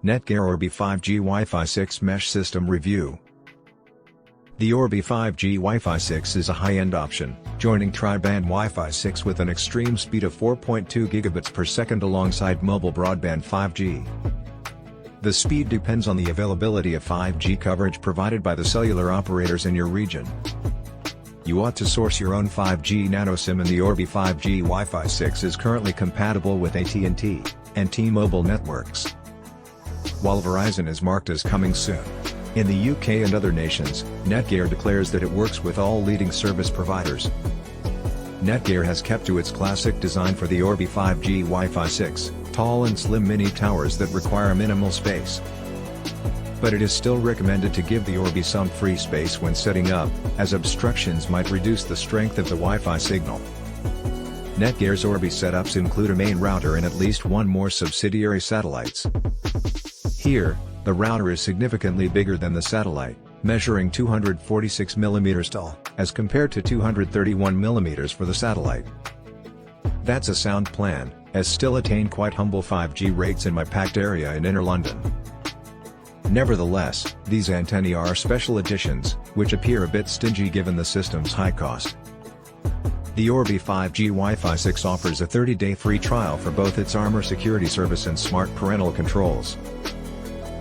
Netgear Orbi 5G Wi-Fi 6 Mesh System Review. The Orbi 5G Wi-Fi 6 is a high-end option, joining tri-band Wi-Fi 6 with an extreme speed of 4.2 gigabits per second alongside mobile broadband 5G. The speed depends on the availability of 5G coverage provided by the cellular operators in your region. You ought to source your own 5G nano SIM, and the Orbi 5G Wi-Fi 6 is currently compatible with AT&T and T-Mobile networks, while Verizon is marked as coming soon. In the UK and other nations, Netgear declares that it works with all leading service providers. Netgear has kept to its classic design for the Orbi 5G Wi-Fi 6, tall and slim mini towers that require minimal space. But it is still recommended to give the Orbi some free space when setting up, as obstructions might reduce the strength of the Wi-Fi signal. Netgear's Orbi setups include a main router and at least one more subsidiary satellites. Here, the router is significantly bigger than the satellite, measuring 246 mm tall, as compared to 231 mm for the satellite. That's a sound plan, as still attain quite humble 5G rates in my packed area in inner London. Nevertheless, these antennae are special editions, which appear a bit stingy given the system's high cost. The Orbi 5G Wi-Fi 6 offers a 30-day free trial for both its Armor security service and smart parental controls.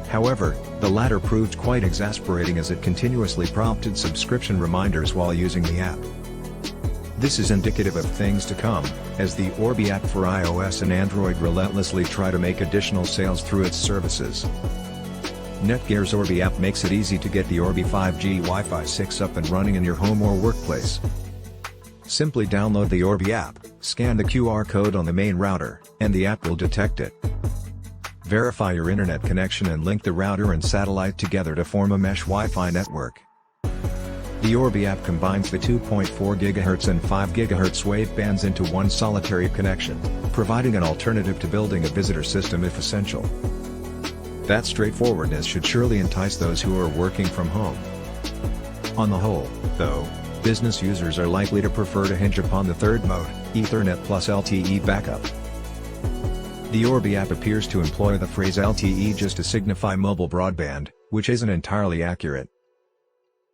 However, the latter proved quite exasperating as it continuously prompted subscription reminders while using the app. This is indicative of things to come, as the Orbi app for iOS and Android relentlessly try to make additional sales through its services. Netgear's Orbi app makes it easy to get the Orbi 5G Wi-Fi 6 up and running in your home or workplace. Simply download the Orbi app, scan the QR code on the main router, and the app will detect it. Verify your internet connection and link the router and satellite together to form a mesh Wi-Fi network. The Orbi app combines the 2.4 GHz and 5 GHz wavebands into one solitary connection, providing an alternative to building a visitor system if essential. That straightforwardness should surely entice those who are working from home. On the whole, though, business users are likely to prefer to hinge upon the third mode, Ethernet plus LTE backup. The Orbi app appears to employ the phrase LTE just to signify mobile broadband, which isn't entirely accurate.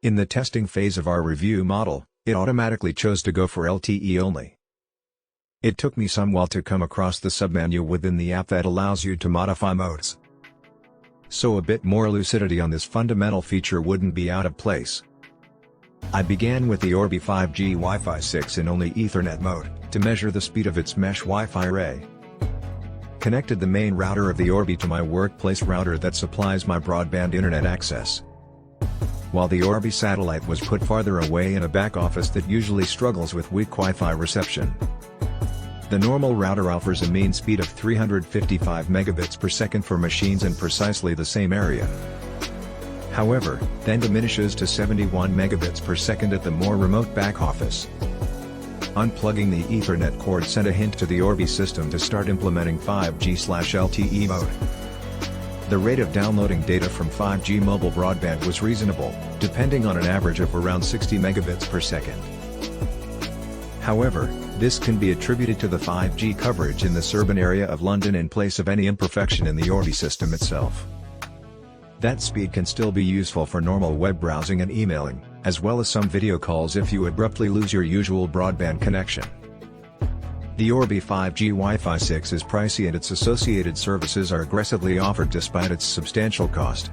In the testing phase of our review model, it automatically chose to go for LTE only. It took me some while to come across the submenu within the app that allows you to modify modes. So a bit more lucidity on this fundamental feature wouldn't be out of place. I began with the Orbi 5G Wi-Fi 6 in only Ethernet mode, to measure the speed of its mesh Wi-Fi array. Connected the main router of the Orbi to my workplace router that supplies my broadband internet access, while the Orbi satellite was put farther away in a back office that usually struggles with weak Wi-Fi reception. The normal router offers a mean speed of 355 megabits per second for machines in precisely the same area. However, then diminishes to 71 megabits per second at the more remote back office. Unplugging the Ethernet cord sent a hint to the Orbi system to start implementing 5G/LTE mode. The rate of downloading data from 5G mobile broadband was reasonable, depending on an average of around 60 megabits per second. However, this can be attributed to the 5G coverage in the suburban area of London in place of any imperfection in the Orbi system itself. That speed can still be useful for normal web browsing and emailing, as well as some video calls if you abruptly lose your usual broadband connection. The Orbi 5G Wi-Fi 6 is pricey and its associated services are aggressively offered despite its substantial cost.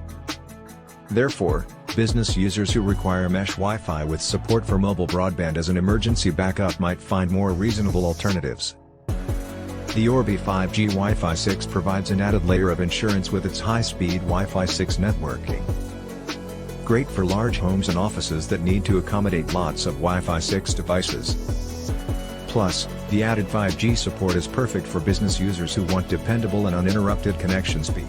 Therefore, business users who require mesh Wi-Fi with support for mobile broadband as an emergency backup might find more reasonable alternatives. The Orbi 5G Wi-Fi 6 provides an added layer of insurance with its high-speed Wi-Fi 6 networking. Great for large homes and offices that need to accommodate lots of Wi-Fi 6 devices. Plus, the added 5G support is perfect for business users who want dependable and uninterrupted connection speed.